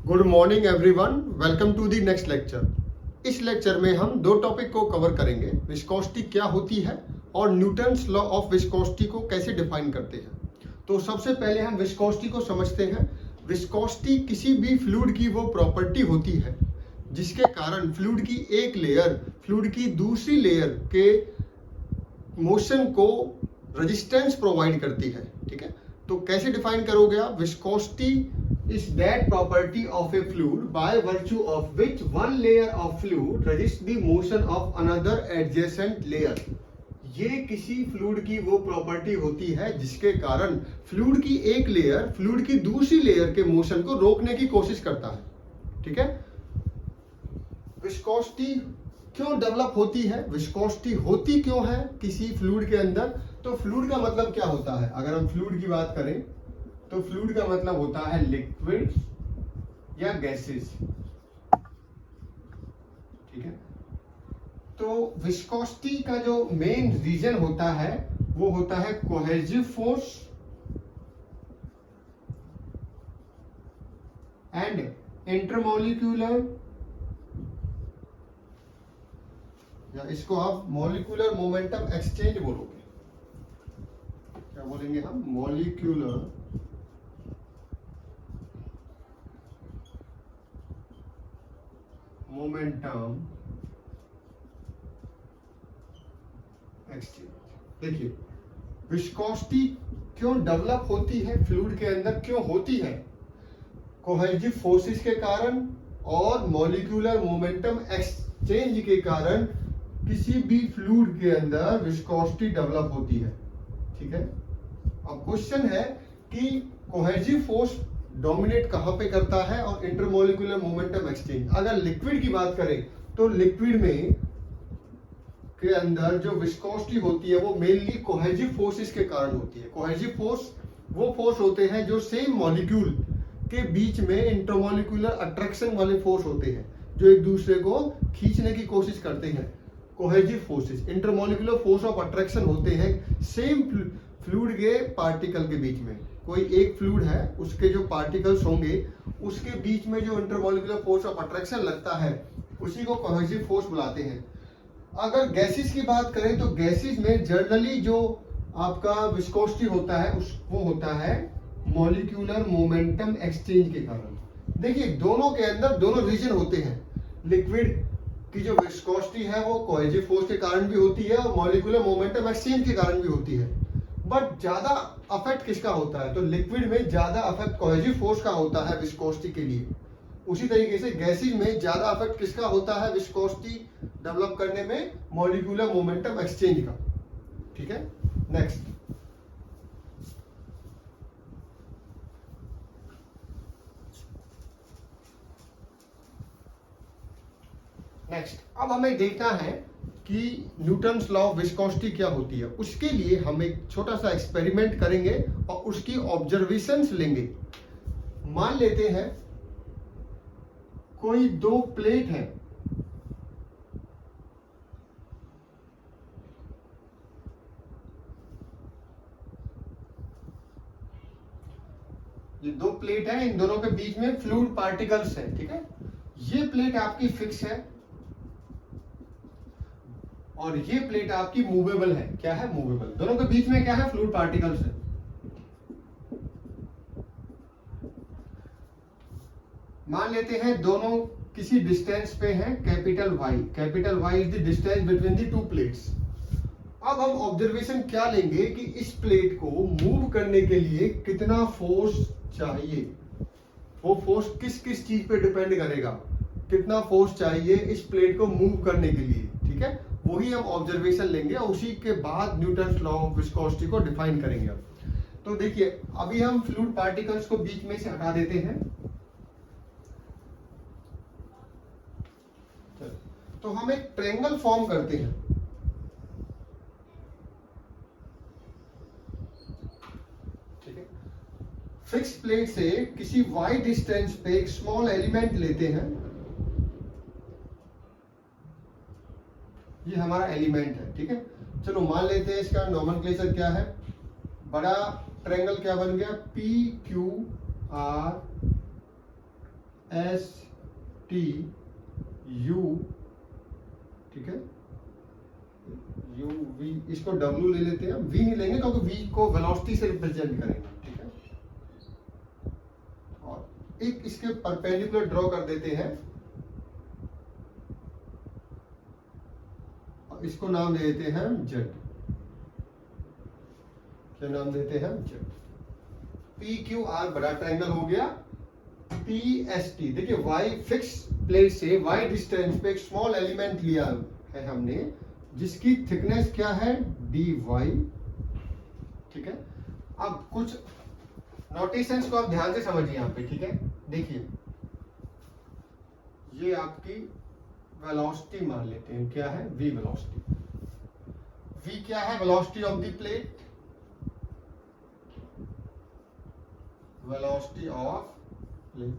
Good morning everyone, welcome to the next lecture. इस lecture में हम दो टॉपिक को कवर करेंगे। विस्कोसिटी क्या होती है और न्यूटन्स लॉ ऑफ विस्कोसिटी को कैसे डिफाइन करते हैं। तो सबसे पहले हम विस्कोसिटी को समझते हैं। विस्कोसिटी किसी भी फ्लूइड की वो प्रॉपर्टी होती है जिसके कारण फ्लूइड की एक लेयर फ्लूइड की दूसरी लेयर के मोशन को रेजिस्टेंस प्रोवाइड करती है। ठीक है, तो कैसे डिफाइन करोगे आप? Viscosity is that property of a fluid by virtue of which one layer of fluid resists the motion of another adjacent layer। ये किसी फ्लूइड की वो प्रॉपर्टी होती है जिसके कारण फ्लूइड की एक लेयर फ्लूइड की दूसरी लेयर के मोशन को रोकने की कोशिश करता है। ठीक है, विस्कोसिटी क्यों डेवलप होती है, विस्कोसिटी होती क्यों है किसी फ्लूइड के अंदर? तो फ्लूइड का मतलब क्या होता है? अगर हम फ्लूइड की बात करें तो फ्लूइड का मतलब होता है लिक्विड या गैसेस। ठीक है, तो विस्कोसिटी का जो मेन रीजन होता है वो होता है कोहेसिव फोर्स एंड इंटरमोलिक्यूलर, या इसको आप मॉलिक्यूलर मोमेंटम एक्सचेंज बोलोगे। क्या बोलेंगे हम? Molecular momentum exchange. देखिए, विस्कोसिटी क्यों डेवलप होती है फ्लूइड के अंदर, क्यों होती है? कोहेसिव फोर्सेस के कारण और मॉलिक्यूलर मोमेंटम एक्सचेंज के कारण किसी भी फ्लूइड के अंदर विस्कोसिटी डेवलप होती है। ठीक है, अब क्वेश्चन है कि कोहेसिव फोर्स डोमिनेट कहां पे करता है और इंटरमोलिकुलर मोमेंटम एक्सचेंज। अगर लिक्विड की बात करें तो लिक्विड में के अंदर जो विस्कोसिटी होती है वो मेनली कोहेसिव फोर्सेस के कारण होती है। कोहेसिव फोर्स वो फोर्स होते हैं जो सेम मॉलिक्यूल के बीच में इंटरमोलिकुलर अट्रैक्शन वाले फोर्स होते हैं, जो एक दूसरे को खींचने की कोशिश करते हैं। Cohesive forces intermolecular force of attraction होते हैं सेम फ्लूइड के पार्टिकल के बीच में। कोई एक फ्लूइड है, उसके जो पार्टिकल्स होंगे उसके बीच में जो इंटरमोलिकुलर फोर्स ऑफ अट्रैक्शन लगता है उसी को कोहेसिव फोर्स बुलाते हैं। अगर गैसेस की बात करें तो गैसेस में जनरली जो आपका विस्कोसिटी होता है वो होता है मॉलिक्यूलर मोमेंटम एक्सचेंज के कारण। देखिए, दोनों के अंदर दोनों रीजन होते हैं। लिक्विड की जो विस्कोसिटी है वो कोहेसिव फोर्स के कारण भी होती है और मॉलिक्यूलर मोमेंटम एक्सचेंज के कारण भी होती है। बट ज्यादा अफेक्ट किसका होता है? तो लिक्विड में ज्यादा अफेक्ट कोहेसिव फोर्स का होता है विस्कोसिटी के लिए। उसी तरीके से गैसेज में ज्यादा अफेक्ट किसका होता है विस्कोसिटी डेवलप करने में? मॉलिक्यूलर मोमेंटम एक्सचेंज का। ठीक है, नेक्स्ट। अब हमें देखना है कि न्यूटन्स लॉ ऑफ विस्कोसिटी क्या होती है। उसके लिए हम एक छोटा सा एक्सपेरिमेंट करेंगे और उसकी ऑब्जर्वेशंस लेंगे। मान लेते हैं कोई दो प्लेट है, ये दो प्लेट है, इन दोनों के बीच में फ्लूइड पार्टिकल्स है। ठीक है, ये प्लेट आपकी फिक्स है और ये प्लेट आपकी मूवेबल है। क्या है? मूवेबल। दोनों के बीच में क्या है? फ्लूइड पार्टिकल्स है। मान लेते हैं दोनों किसी डिस्टेंस पे हैं, capital Y. Capital Y is the distance between the two plates. अब हम ऑब्जर्वेशन क्या लेंगे कि इस प्लेट को मूव करने के लिए कितना फोर्स चाहिए। वो फोर्स किस किस चीज पे डिपेंड करेगा, कितना फोर्स चाहिए इस प्लेट को मूव करने के लिए। ठीक है, वही हम ऑब्जर्वेशन लेंगे और उसी के बाद न्यूटन्स लॉ ऑफ विस्कोसिटी को डिफाइन करेंगे। तो देखिए, अभी हम फ्लूइड पार्टिकल्स को बीच में से हटा देते हैं। तो हम एक ट्रायंगल फॉर्म करते हैं। ठीक है, फिक्स प्लेट से किसी वाई डिस्टेंस पे एक स्मॉल एलिमेंट लेते हैं। ये हमारा एलिमेंट है। ठीक है, चलो मान लेते हैं इसका नोमेनक्लेचर क्या है। बड़ा ट्रायंगल क्या बन गया? P Q R S T U, ठीक है, यू वी, इसको डब्ल्यू ले लेते हैं, वी नहीं लेंगे क्योंकि वी को वेलोसिटी से रिप्रेजेंट करेंगे, ठीक है। और एक इसके परपेंडिकुलर ड्रॉ कर देते हैं, इसको नाम दे देते हैं जेड। क्या नाम देते हैं? जेड। पी क्यू आर बड़ा ट्रायंगल हो गया, पी एस टी। देखिए वाई फिक्स प्लेट से वाई डिस्टेंस पे एक स्मॉल एलिमेंट लिया है हमने, जिसकी थिकनेस क्या है? डी वाई, ठीक है। अब कुछ नोटेशंस को आप ध्यान से समझिए यहाँ पे, ठीक है। देखिए ये आपकी वेलोसिटी मान लेते हैं, क्या है? We velocity. वी क्या है? Velocity of the plate, velocity of plate.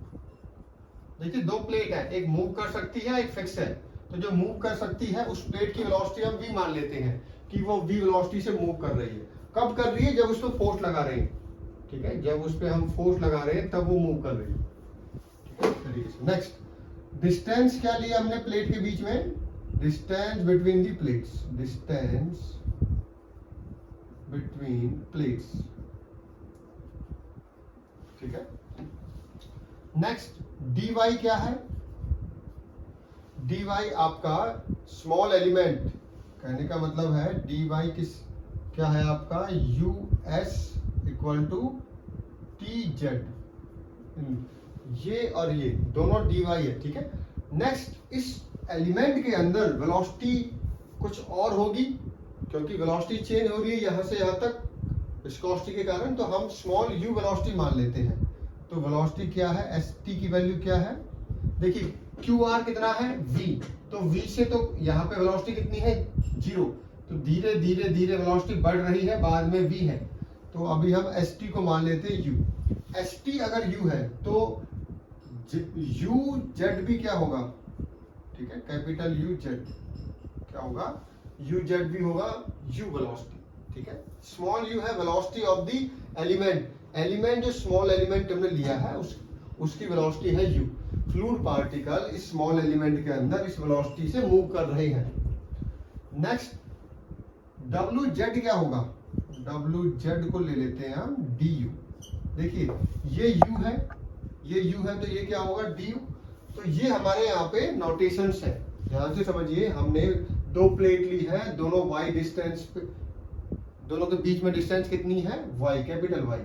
देखिए दो प्लेट है, एक मूव कर सकती है, एक फिक्स है। तो जो मूव कर सकती है उस प्लेट की वेलोसिटी हम वी मान लेते हैं कि वो वी वेलोसिटी से मूव कर रही है। कब कर रही है? जब उस पर फोर्स लगा रहे हैं, ठीक है। जब उस पर हम फोर्स लगा रहे हैं तब वो मूव कर रही है, ठीक है। नेक्स्ट, डिस्टेंस क्या लिया हमने प्लेट के बीच में? Distance between the plates, distance between plates, ठीक है। नेक्स्ट, डी वाई क्या है? डी वाई आपका स्मॉल एलिमेंट, कहने का मतलब है डी वाई किस क्या है आपका? U S equal to T Z. ये और ये दोनों डी वाई है, ठीक है। नेक्स्ट, इस एलिमेंट के अंदर वेलोसिटी कुछ और होगी, क्योंकि वेलोसिटी चेंज हो रही है यहां से यहां तक विस्कोसिटी के कारण, तो हम स्मॉल यू वेलोसिटी मान लेते हैं। तो वेलोसिटी क्या है? एस टी की वैल्यू क्या है? देखिए क्यू आर कितना है? वी। तो वी से तो यहाँ पे वेलोसिटी कितनी है? 0। तो धीरे धीरे धीरे वेलोसिटी बढ़ रही है, बाद में वी है। तो अभी हम एस टी को मान लेते हैं यू। एस टी अगर यू है तो यू जेड भी क्या होगा? ठीक है, कैपिटल यू जेड क्या होगा? यू जेड भी होगा यू वेलोसिटी, ठीक है। स्मॉल यू है velocity of the element. Element जो स्मॉल एलिमेंट हमने लिया है उसकी वेलोसिटी है यू। फ्लूइड पार्टिकल इस स्मॉल एलिमेंट के अंदर इस वेलोसिटी से मूव कर रहे हैं। नेक्स्ट, डब्ल्यू जेड क्या होगा? डब्ल्यू जेड को ले लेते हैं हम डी यू। देखिए ये यू है, ये यू है, तो ये क्या होगा? D you. तो ये हमारे यहाँ पे नोटेशंस है, ध्यान से समझिए। हमने दो प्लेट ली है, दोनों वाई डिस्टेंस पे, दोनों के बीच में डिस्टेंस कितनी है? Y, capital Y.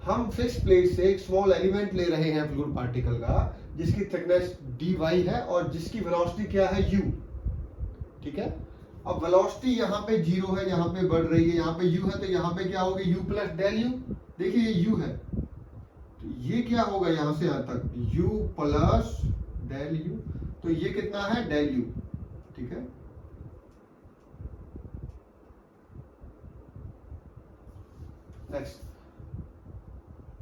हम फिक्स प्लेट से एक स्मॉल एलिमेंट ले रहे हैं फ्लूइड पार्टिकल का, जिसकी थिकनेस डी वाई है और जिसकी वेलोसिटी क्या है? यू, ठीक है। अब वेलोसिटी यहाँ पे 0 है, यहाँ पे बढ़ रही है, यहाँ पे u है, तो यहाँ पे क्या होगा? u plus del U. देखिए ये u है, तो ये क्या होगा यहाँ से यहाँ तक? u plus del U. तो ये कितना है? डेल यू, ठीक है। नेक्स्ट,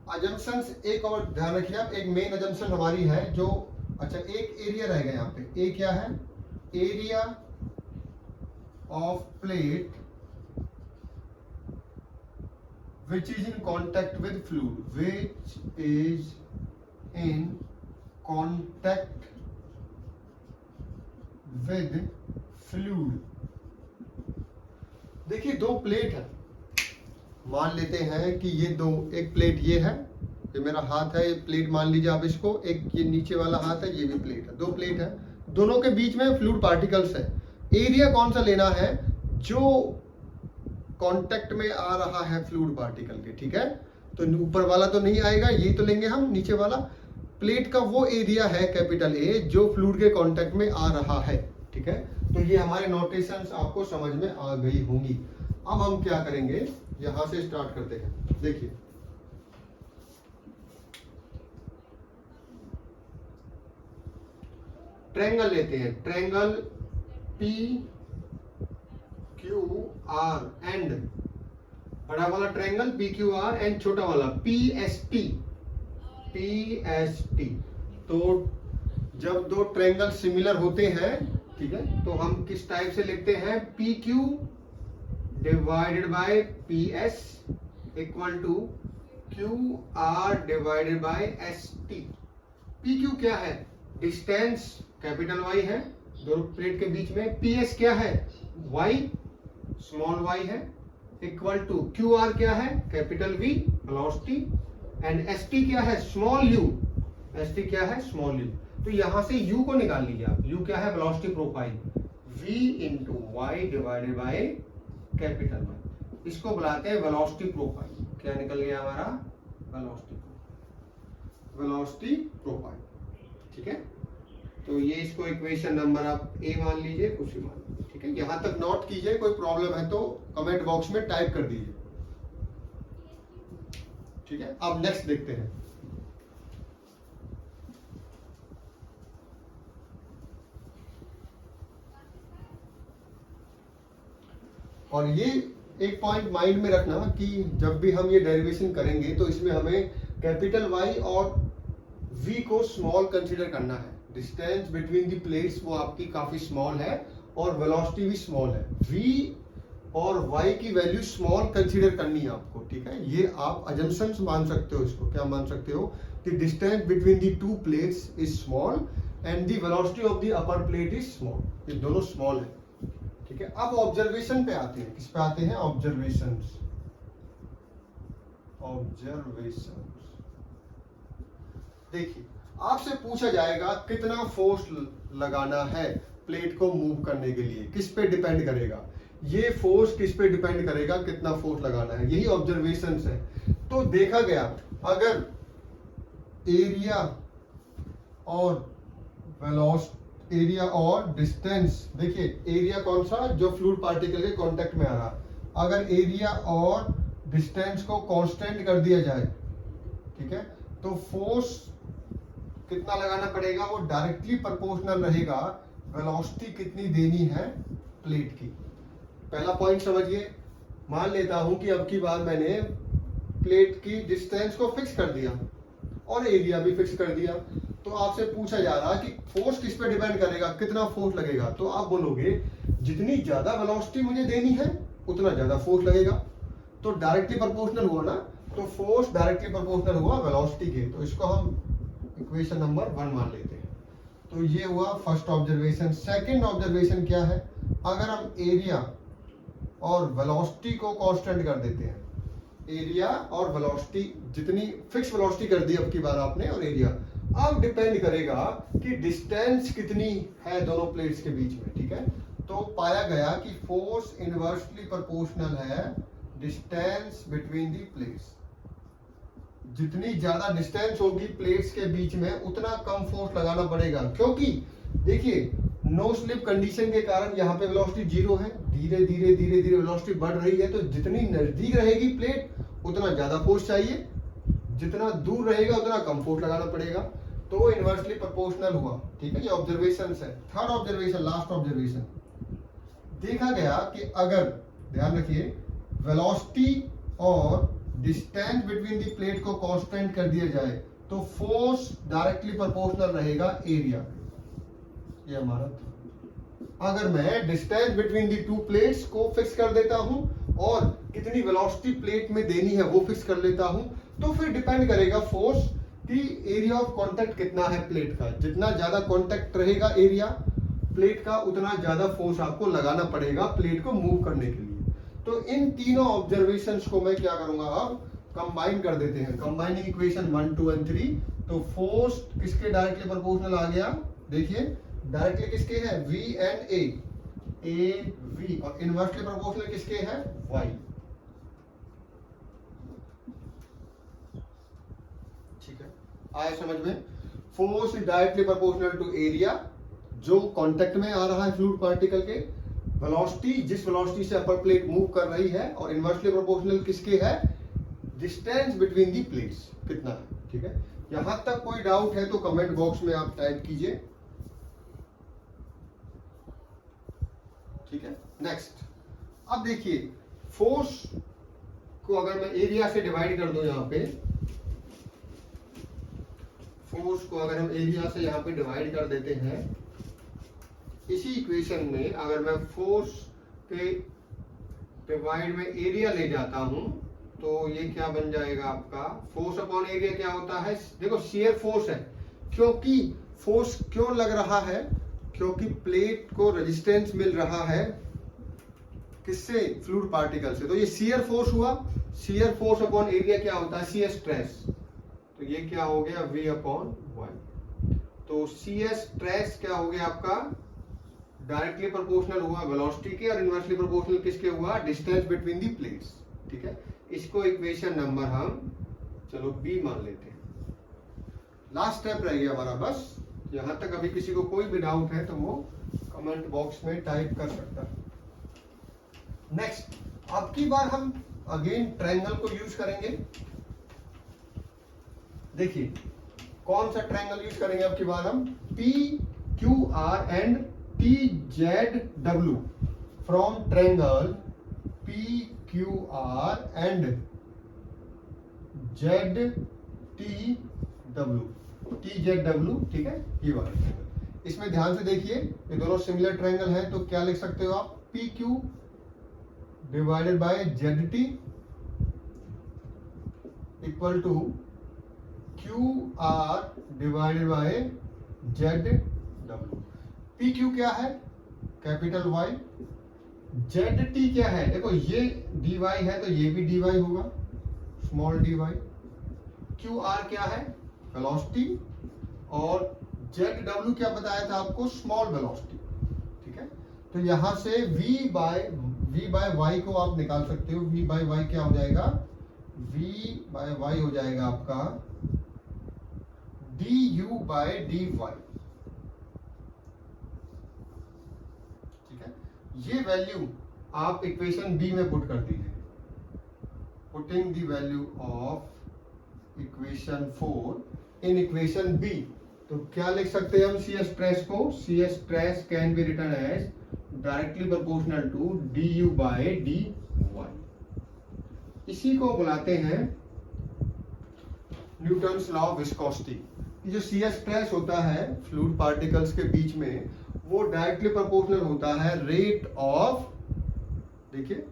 अजम्पशंस एक और ध्यान रखिए आप। एक मेन अजम्पशन हमारी है जो, अच्छा एक एरिया रहेगा यहाँ पे। ए क्या है? Area of plate which is in contact with fluid, which is in contact with fluid। देखिए दो प्लेट है, मान लेते हैं कि ये दो, एक प्लेट ये है, ये मेरा हाथ है, ये प्लेट मान लीजिए आप इसको, एक ये नीचे वाला हाथ है, ये भी प्लेट है। दो प्लेट है, दोनों के बीच में फ्लूइड पार्टिकल्स है। एरिया कौन सा लेना है? जो कांटेक्ट में आ रहा है फ्लूइड पार्टिकल के, ठीक है। तो ऊपर वाला तो नहीं आएगा, ये तो लेंगे हम, नीचे वाला। प्लेट का वो एरिया है कैपिटल ए जो फ्लूइड के कांटेक्ट में आ रहा है, ठीक है। तो ये हमारे नोटेशंस आपको समझ में आ गई होंगी। अब हम क्या करेंगे, यहां से स्टार्ट करते हैं। देखिए ट्रायंगल लेते हैं, triangle P Q R and, बड़ा वाला triangle P Q R and छोटा वाला P S T, P S T. तो जब दो ट्रायंगल सिमिलर होते हैं, ठीक है, तो हम किस टाइप से लिखते हैं? P Q divided by P S equal to Q R divided by S T. P Q क्या है, डिस्टेंस कैपिटल वाई है दोनों प्लेट के बीच में, पी एस क्या है, वाई स्मॉल वाई है, इक्वल टू क्यू आर क्या है, capital V velocity, and S T क्या है, स्मॉल यू, एस टी क्या है, स्मॉल यू। तो यहां से यू को निकाल लीजिए आप, यू क्या है, velocity profile, v into Y divided by capital Y, इसको बुलाते हैं वेलोसिटी प्रोफाइल। क्या निकल गया हमारा, वेलोसिटी प्रोफाइल। ठीक है, तो ये इसको इक्वेशन नंबर आप ए मान लीजिए, कुछ भी मान लीजिए। ठीक है, यहां तक नोट कीजिए, कोई प्रॉब्लम है तो कमेंट बॉक्स में टाइप कर दीजिए। ठीक है, अब नेक्स्ट देखते हैं। और ये एक पॉइंट माइंड में रखना कि जब भी हम ये डेरिवेशन करेंगे तो इसमें हमें कैपिटल वाई और वी को स्मॉल कंसीडर करना है। डिस्टेंस बिटवीन द प्लेट्स वो आपकी काफी स्मॉल है और वेलोसिटी भी स्मॉल है। वी और वाई की वैल्यू स्मॉल कंसीडर करनी है आपको। ठीक है, ये आप अजम्पशंस मान सकते हो, इसको क्या मान सकते हो कि distance between the two plates is small and the velocity of the upper plate is small. ये दोनों स्मॉल है। ठीक है, अब ऑब्जर्वेशन पे आते हैं। किस पे आते हैं, ऑब्जर्वेशंस। देखिए, आपसे पूछा जाएगा कितना फोर्स लगाना है प्लेट को मूव करने के लिए। किस पे डिपेंड करेगा ये फोर्स, किस पे डिपेंड करेगा कितना फोर्स लगाना है, यही ऑब्जर्वेशंस है। तो देखा गया अगर एरिया और वेलोसिटी, एरिया और डिस्टेंस, देखिए एरिया कौन सा, जो फ्लूइड पार्टिकल के कांटेक्ट में आ रहा, अगर एरिया और डिस्टेंस को कांस्टेंट कर दिया जाए, ठीक है, तो फोर्स कितना लगाना पड़ेगा, वो डायरेक्टली प्रोपोर्शनल रहेगा वेलोसिटी कितनी देनी है प्लेट की। पहला पॉइंट समझिए, मान लेता हूं कि अब की बार मैंने प्लेट की डिस्टेंस को फिक्स कर दिया और एरिया भी फिक्स कर दिया, तो आपसे पूछा जा रहा कि फोर्स किस पे डिपेंड करेगा, कितना फोर्स लगेगा। तो आप बोलोगे जितनी ज्यादा वेलोसिटी मुझे देनी है उतना ज्यादा फोर्स लगेगा, तो डायरेक्टली प्रोपोर्शनल हुआ ना, तो फोर्स डायरेक्टली प्रोपोर्शनल हुआ वेलोसिटी के। तो इसको हम इक्वेशन नंबर 1 मान लेते हैं। तो ये हुआ फर्स्ट ऑब्जर्वेशन। सेकंड ऑब्जर्वेशन क्या है, अगर हम एरिया और वेलोसिटी को कांस्टेंट कर देते हैं, एरिया और वेलोसिटी जितनी फिक्स वेलोसिटी कर दी अब की बार आपने, और एरिया, अब डिपेंड करेगा कि डिस्टेंस कितनी है दोनों प्लेट्स के बीच में। ठीक है, तो पाया गया कि फोर्स इनवर्सली प्रोपोर्शनल है डिस्टेंस बिटवीन दी प्लेट्स। जितनी ज्यादा डिस्टेंस होगी प्लेट्स के बीच में उतना कम फोर्स लगाना पड़ेगा, क्योंकि देखिए नो स्लिप कंडीशन के कारण यहाँ पे वेलोसिटी 0 है, धीरे धीरे धीरे धीरे वेलोसिटी बढ़ रही है, तो जितनी नजदीक रहेगी प्लेट उतना ज्यादा फोर्स चाहिए, जितना दूर रहेगा उतना कम फोर्स लगाना पड़ेगा। तो इनवर्सली प्रोपोर्शनल हुआ। ठीक है, ये ऑब्जर्वेशन है। थर्ड ऑब्जर्वेशन, लास्ट ऑब्जर्वेशन, देखा गया कि अगर, ध्यान रखिए, वेलोसिटी और डिस्टेंस बिटवीन दी प्लेट को कांस्टेंट कर दिया जाए तो फोर्स डायरेक्टली प्रोपोर्शनल रहेगा एरिया। ये हमारा था। अगर मैं distance between the to plates को फिक्स कर देता हूं और कितनी वेलोसिटी प्लेट में देनी है वो फिक्स कर लेता हूं, तो फिर डिपेंड करेगा फोर्स कि एरिया ऑफ कांटेक्ट कितना है प्लेट का। जितना ज्यादा कांटेक्ट रहेगा एरिया प्लेट का, उतना ज्यादा फोर्स आपको लगाना पड़ेगा प्लेट को मूव करने के लिए। तो इन तीनों ऑब्जर्वेशंस को मैं क्या करूंगा, अब कंबाइन कर देते हैं। Combining equation 1, 2 and 3। तो फोर्स किसके डायरेक्टली प्रोपोर्शनल आ गया, देखिए डायरेक्टली किसके है, V एंड A V, और इनवर्सली प्रोपोर्शनल किसके है, Y। ठीक है, आया समझ में। Force is directly proportional to area जो कांटेक्ट में आ रहा है फ्लूइड पार्टिकल के, वेलोसिटी जिस वेलोसिटी से अपर प्लेट मूव कर रही है, और इनवर्सली प्रोपोर्शनल किसके है, डिस्टेंस बिटवीन दी प्लेट्स कितना है। ठीक है, यहां तक कोई डाउट है तो कमेंट बॉक्स में आप टाइप कीजिए। ठीक है, नेक्स्ट। अब देखिए फोर्स को अगर मैं एरिया से डिवाइड कर दूं, यहां पे फोर्स को अगर हम एरिया से यहां पे डिवाइड कर देते हैं, इसी इक्वेशन में अगर मैं फोर्स के डिवाइड में एरिया ले जाता हूं तो ये क्या बन जाएगा आपका, फोर्स अपॉन एरिया क्या होता है, देखो शियर फोर्स है, क्योंकि फोर्स क्यों लग रहा है, क्योंकि प्लेट को रेजिस्टेंस मिल रहा है किससे, फ्लूइड पार्टिकल से। तो ये शियर फोर्स हुआ, शियर फोर्स अपॉन एरिया क्या होता है, सी स्ट्रेस। तो ये क्या हो गया, V अपॉन वाई। तो सी स्ट्रेस क्या हो गया आपका, डायरेक्टली प्रोपोर्शनल हुआ वेलोसिटी के और इनवर्सली प्रोपोर्शनल किसके हुआ, डिस्टेंस बिटवीन दी प्लेट्स। ठीक है, इसको इक्वेशन नंबर हम चलो बी मान लेते हैं। लास्ट स्टेप रह गया हमारा बस। यहां तक अभी किसी को कोई भी डाउट है तो वो कमेंट बॉक्स में टाइप कर सकता है। नेक्स्ट, अब की बार हम अगेन ट्रायंगल को यूज करेंगे। देखिए कौन सा ट्रायंगल यूज करेंगे अब की बार हम, P Q R and T Z W from triangle P Q R and Z T W. ठीक है, ये वाला ट्रायंगल। इसमें ध्यान से देखिए, ये दोनों सिमिलर ट्रायंगल है, तो क्या लिख सकते हो आप, P Q divided by Z T equal to Q R divided by Z W. P Q क्या है, कैपिटल वाई, जेड टी क्या है, देखो ये डी वाई है तो ये भी डी वाई होगा, small D Y. Q R क्या है, वेलोसिटी, और जेड डब्ल्यू क्या बताया था आपको, स्मॉल वेलोसिटी। ठीक है, तो यहां से v बाय वाई को आप निकाल सकते हो। v बाय वाई क्या हो जाएगा, v बाय वाई हो जाएगा आपका du बाय dy। ठीक है, ये वैल्यू आप इक्वेशन बी में पुट कर दीजिए। Putting the value of equation 4 in equation B, तो क्या लिख सकते हैं हम सी स्ट्रेस को, C stress can be written as directly proportional to d you by D y. इसी को बुलाते हैं न्यूटन्स लॉ ऑफ विस्कोसिटी। जो सी स्ट्रेस होता है फ्लूइड पार्टिकल्स के बीच में, वो डायरेक्टली प्रोपोर्शनल होता है रेट ऑफ, देखिए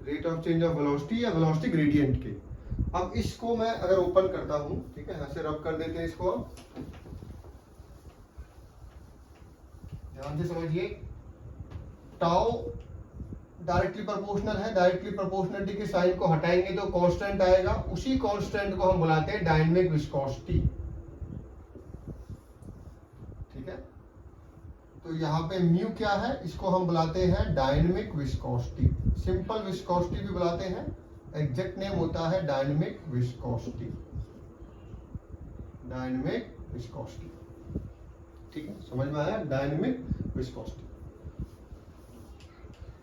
rate of change of velocity या वेलोसिटी ग्रेडियंट के। अब इसको मैं अगर ओपन करता हूं, ठीक है, यहां से रब कर देते हैं इसको, ध्यान से समझिए। टाउ डायरेक्टली प्रोपोर्शनल है, डायरेक्टली प्रोपोर्शनलिटी के साइन को हटाएंगे तो कांस्टेंट आएगा, उसी कांस्टेंट को हम बुलाते हैं डायनेमिक विस्कोसिटी। ठीक है, तो यहाँ पे म्यू क्या है, इसको हम बुलाते हैं डायनेमिक विस्कोसिटी। सिंपल विस्कोसिटी भी बुलाते हैं, एग्जैक्ट नेम होता है डायनेमिक विस्कोसिटी, डायनेमिक विस्कोसिटी। ठीक है, समझ में आया, डायनेमिक विस्कोसिटी।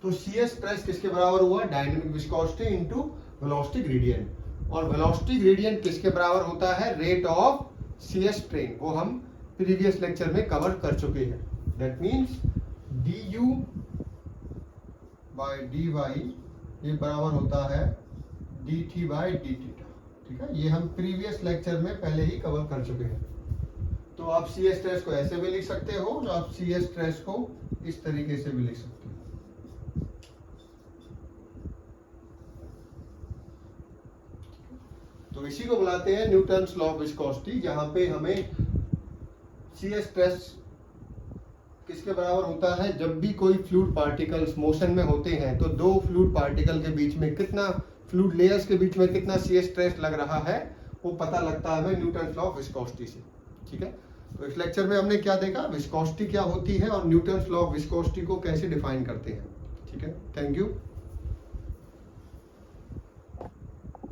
तो सी स्ट्रेस किसके बराबर हुआ, dynamic viscosity into velocity gradient, और वेलोसिटी ग्रेडियंट किसके बराबर होता है, रेट ऑफ सी स्ट्रेन। वो हम प्रीवियस लेक्चर में कवर कर चुके हैं। That means D you by D Y ये बराबर होता है डी थी बाय डी थीटा। ठीक है, ये हम प्रीवियस लेक्चर में पहले ही कवर कर चुके हैं। तो आप सी स्ट्रेस को ऐसे भी लिख सकते हो, तो आप सी स्ट्रेस को इस तरीके से भी लिख सकते हो। तो इसी को बुलाते हैं न्यूटन्स लॉ ऑफ विस्कोसिटी, जहां पे हमें सी स्ट्रेस किसके बराबर होता है, जब भी कोई फ्लूइड पार्टिकल्स मोशन में होते हैं तो दो फ्लूइड पार्टिकल के बीच में कितना, फ्लूइड लेयर्स के बीच में कितना सी स्ट्रेस लग रहा है, वो पता लगता है हमें न्यूटन्स लॉ ऑफ विस्कोसिटी से। ठीक है, तो इस लेक्चर में हमने क्या देखा, विस्कोसिटी क्या होती है और न्यूटन्स लॉ ऑफ विस्कोसिटी को कैसे डिफाइन करते हैं। ठीक है, थैंक यू।